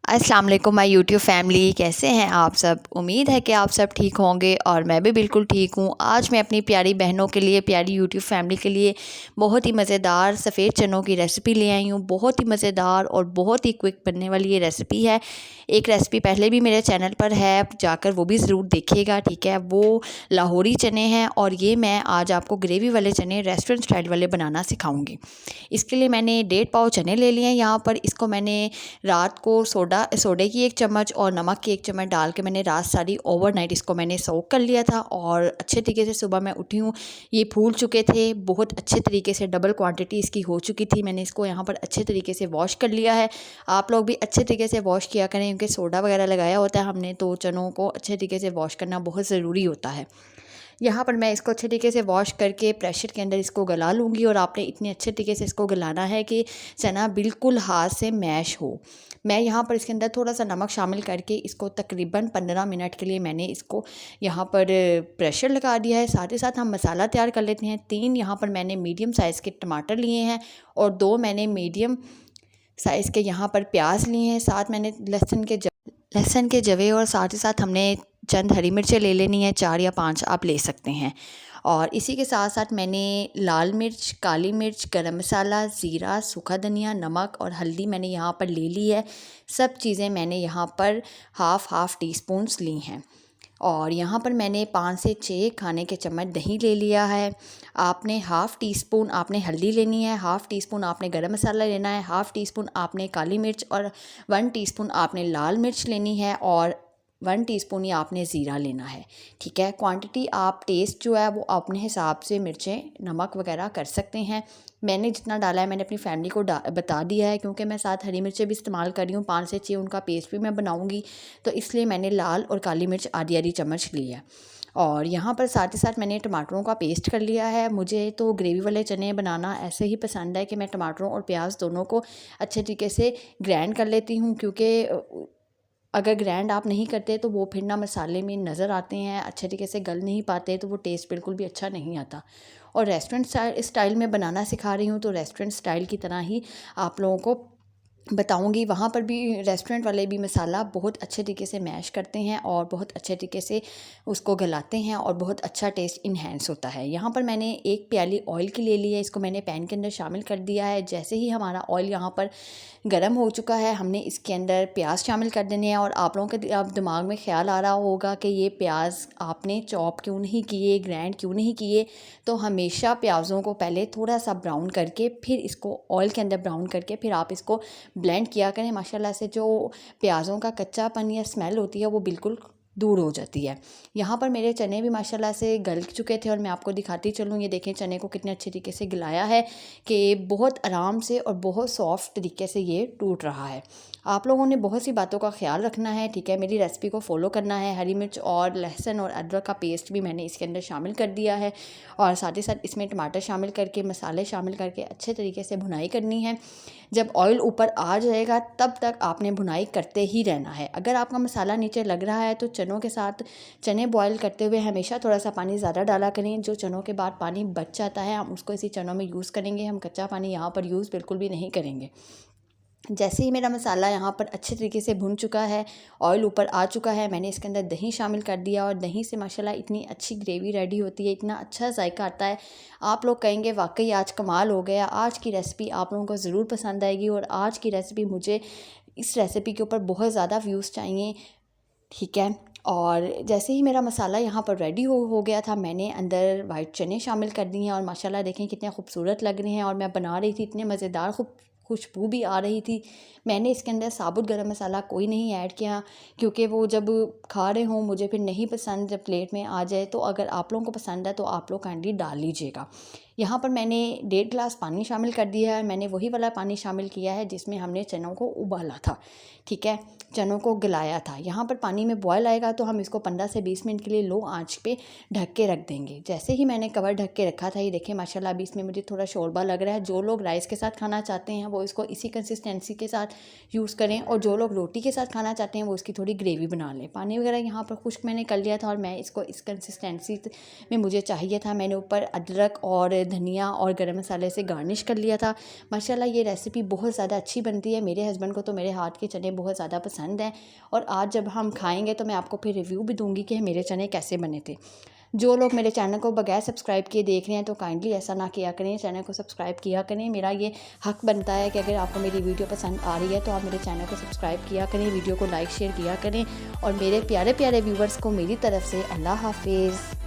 अस्सलाम वालेकुम my YouTube family, कैसे हैं आप सब। उम्मीद है कि आप सब ठीक होंगे और मैं भी बिल्कुल ठीक हूँ। आज मैं अपनी प्यारी बहनों के लिए, प्यारी यूट्यूब फैमिली के लिए बहुत ही मज़ेदार सफ़ेद चनों की रेसिपी ले आई हूँ। बहुत ही मज़ेदार और बहुत ही क्विक बनने वाली ये रेसिपी है। एक रेसिपी पहले भी मेरे चैनल पर है, जाकर वो भी ज़रूर देखिएगा, ठीक है। वो लाहौरी चने हैं और ये मैं आज आपको ग्रेवी वाले चने रेस्टोरेंट स्टाइल वाले बनाना सिखाऊँगी। इसके लिए मैंने 1.5 पाव चने ले लिए हैं। यहाँ पर इसको मैंने रात को सोडे की 1 चम्मच और नमक की 1 चम्मच डाल के मैंने रात सारी ओवरनाइट इसको मैंने सोक कर लिया था और अच्छे तरीके से सुबह मैं उठी हूँ, ये फूल चुके थे। बहुत अच्छे तरीके से डबल क्वांटिटी इसकी हो चुकी थी। मैंने इसको यहाँ पर अच्छे तरीके से वॉश कर लिया है। आप लोग भी अच्छे तरीके से वॉश किया करें, क्योंकि सोडा वगैरह लगाया होता है हमने, तो चनों को अच्छे तरीके से वॉश करना बहुत ज़रूरी होता है। यहाँ पर मैं इसको अच्छे तरीके से वॉश करके प्रेशर के अंदर इसको गला लूँगी और आपने इतने अच्छे तरीके से इसको गलाना है कि चना बिल्कुल हाथ से मैश हो। मैं यहाँ पर इसके अंदर थोड़ा सा नमक शामिल करके इसको तकरीबन 15 मिनट के लिए मैंने इसको यहाँ पर प्रेशर लगा दिया है। साथ ही साथ हम मसाला तैयार कर लेते हैं। 3 यहाँ पर मैंने मीडियम साइज़ के टमाटर लिए हैं और 2 मैंने मीडियम साइज़ के यहाँ पर प्याज लिए हैं। साथ मैंने लहसुन के जवे और साथ ही साथ हमने चंद हरी मिर्चें ले लेनी है, 4 या 5 आप ले सकते हैं। और इसी के साथ साथ मैंने लाल मिर्च, काली मिर्च, गरम मसाला, ज़ीरा, सूखा धनिया, नमक और हल्दी मैंने यहाँ पर ले ली है। सब चीज़ें मैंने यहाँ पर हाफ़ टी स्पून्स ली हैं। और यहाँ पर मैंने 5 से 6 खाने के चम्मच दही ले लिया है। आपने हाफ़ टी स्पून आपने हल्दी लेनी है, हाफ़ टी स्पून आपने गरम मसाला लेना है, हाफ़ टी स्पून आपने काली मिर्च और 1 टीस्पून आपने लाल मिर्च लेनी है और 1 टीस्पून ही आपने ज़ीरा लेना है, ठीक है। क्वांटिटी आप टेस्ट जो है वो अपने हिसाब से मिर्चें नमक वगैरह कर सकते हैं। मैंने जितना डाला है मैंने अपनी फैमिली को बता दिया है, क्योंकि मैं साथ हरी मिर्चें भी इस्तेमाल कर रही हूँ। 5 से 6 उनका पेस्ट भी मैं बनाऊँगी, तो इसलिए मैंने लाल और काली मिर्च आधी आधी चम्मच ली है। और यहाँ पर साथ ही साथ मैंने टमाटरों का पेस्ट कर लिया है। मुझे तो ग्रेवी वाले चने बनाना ऐसे ही पसंद है कि मैं टमाटरों और प्याज दोनों को अच्छे तरीके से ग्राइंड कर लेती हूँ, क्योंकि अगर ग्राइंड आप नहीं करते तो वो फिर ना मसाले में नज़र आते हैं, अच्छे तरीके से गल नहीं पाते, तो वो टेस्ट बिल्कुल भी अच्छा नहीं आता। और रेस्टोरेंट स्टाइल में बनाना सिखा रही हूँ, तो रेस्टोरेंट स्टाइल की तरह ही आप लोगों को बताऊंगी। वहाँ पर भी रेस्टोरेंट वाले भी मसाला बहुत अच्छे तरीके से मैश करते हैं और बहुत अच्छे तरीके से उसको गलाते हैं और बहुत अच्छा टेस्ट इन्हेंस होता है। यहाँ पर मैंने 1 प्याली ऑयल की ले ली है, इसको मैंने पैन के अंदर शामिल कर दिया है। जैसे ही हमारा ऑयल यहाँ पर गर्म हो चुका है, हमने इसके अंदर प्याज शामिल कर देने हैं। और आप लोगों के अब दिमाग में ख्याल आ रहा होगा कि ये प्याज आपने चॉप क्यों नहीं किए, ग्राइंड क्यों नहीं किए। तो हमेशा प्याज़ों को पहले थोड़ा सा ब्राउन करके फिर इसको ऑयल के अंदर ब्राउन करके फिर आप इसको ब्लेंड किया करें। माशाल्लाह से जो प्याज़ों का कच्चापन या स्मेल होती है वो बिल्कुल दूर हो जाती है। यहाँ पर मेरे चने भी माशाल्लाह से गल चुके थे और मैं आपको दिखाती चलूँ। ये देखें चने को कितने अच्छे तरीके से गलाया है कि बहुत आराम से और बहुत सॉफ्ट तरीके से ये टूट रहा है। आप लोगों ने बहुत सी बातों का ख्याल रखना है, ठीक है। मेरी रेसिपी को फॉलो करना है। हरी मिर्च और लहसुन और अदरक का पेस्ट भी मैंने इसके अंदर शामिल कर दिया है और साथ ही साथ इसमें टमाटर शामिल करके मसाले शामिल करके अच्छे तरीके से भुनाई करनी है। जब ऑयल ऊपर आ जाएगा तब तक आपने भुनाई करते ही रहना है। अगर आपका मसाला नीचे लग रहा है तो चनों के साथ चने बॉयल करते हुए हमेशा थोड़ा सा पानी ज़्यादा डाला करें। जो चनों के बाद पानी बच जाता है हम उसको इसी चनों में यूज़ करेंगे। हम कच्चा पानी यहाँ पर यूज़ बिल्कुल भी नहीं करेंगे। जैसे ही मेरा मसाला यहाँ पर अच्छे तरीके से भुन चुका है, ऑयल ऊपर आ चुका है, मैंने इसके अंदर दही शामिल कर दिया और दही से माशाल्लाह इतनी अच्छी ग्रेवी रेडी होती है, इतना अच्छा जायका आता है। आप लोग कहेंगे वाकई आज कमाल हो गया। आज की रेसिपी आप लोगों को ज़रूर पसंद आएगी और आज की रेसिपी मुझे इस रेसिपी के ऊपर बहुत ज़्यादा व्यूज़ चाहिए, ठीक है। और जैसे ही मेरा मसाला यहाँ पर रेडी हो गया था, मैंने अंदर वाइट चने शामिल कर दिए हैं और माशाल्लाह देखें कितने खूबसूरत लग रहे हैं। और मैं बना रही थी इतने मज़ेदार खुशबू भी आ रही थी। मैंने इसके अंदर साबुत गरम मसाला कोई नहीं ऐड किया, क्योंकि वो जब खा रहे हों मुझे फिर नहीं पसंद जब प्लेट में आ जाए। तो अगर आप लोगों को पसंद है तो आप लोग काइंडली डाल लीजिएगा। यहाँ पर मैंने 1.5 गिलास पानी शामिल कर दिया है। मैंने वही वाला पानी शामिल किया है जिसमें हमने चनों को उबाला था, ठीक है, चनों को गलाया था। यहाँ पर पानी में बॉयल आएगा तो हम इसको 15 से 20 मिनट के लिए लो आंच पे ढक के रख देंगे। जैसे ही मैंने कवर ढक के रखा था, ये देखिए माशाल्लाह अभी इसमें मुझे थोड़ा शोरबा लग रहा है। जो लोग राइस के साथ खाना चाहते हैं वो इसको इसी कंसिस्टेंसी के साथ यूज़ करें और जो लोग रोटी के साथ खाना चाहते हैं वो इसकी थोड़ी ग्रेवी बना लें। पानी वगैरह यहाँ पर खुश्क मैंने कर लिया था और मैं इसको इस कंसिस्टेंसी में मुझे चाहिए था। मैंने ऊपर अदरक और धनिया और गरम मसाले से गार्निश कर लिया था। माशाल्लाह ये रेसिपी बहुत ज़्यादा अच्छी बनती है। मेरे हस्बैंड को तो मेरे हाथ के चने बहुत ज़्यादा पसंद हैं और आज जब हम खाएँगे तो मैं आपको फिर रिव्यू भी दूँगी कि मेरे चने कैसे बने थे। जो लोग मेरे चैनल को बगैर सब्सक्राइब किए देख रहे हैं तो काइंडली ऐसा ना किया करें, चैनल को सब्सक्राइब किया करें। मेरा ये हक बनता है कि अगर आपको मेरी वीडियो पसंद आ रही है तो आप मेरे चैनल को सब्सक्राइब किया करें, वीडियो को लाइक शेयर किया करें। और मेरे प्यारे प्यारे व्यूवर्स को मेरी तरफ से अल्लाह हाफिज़।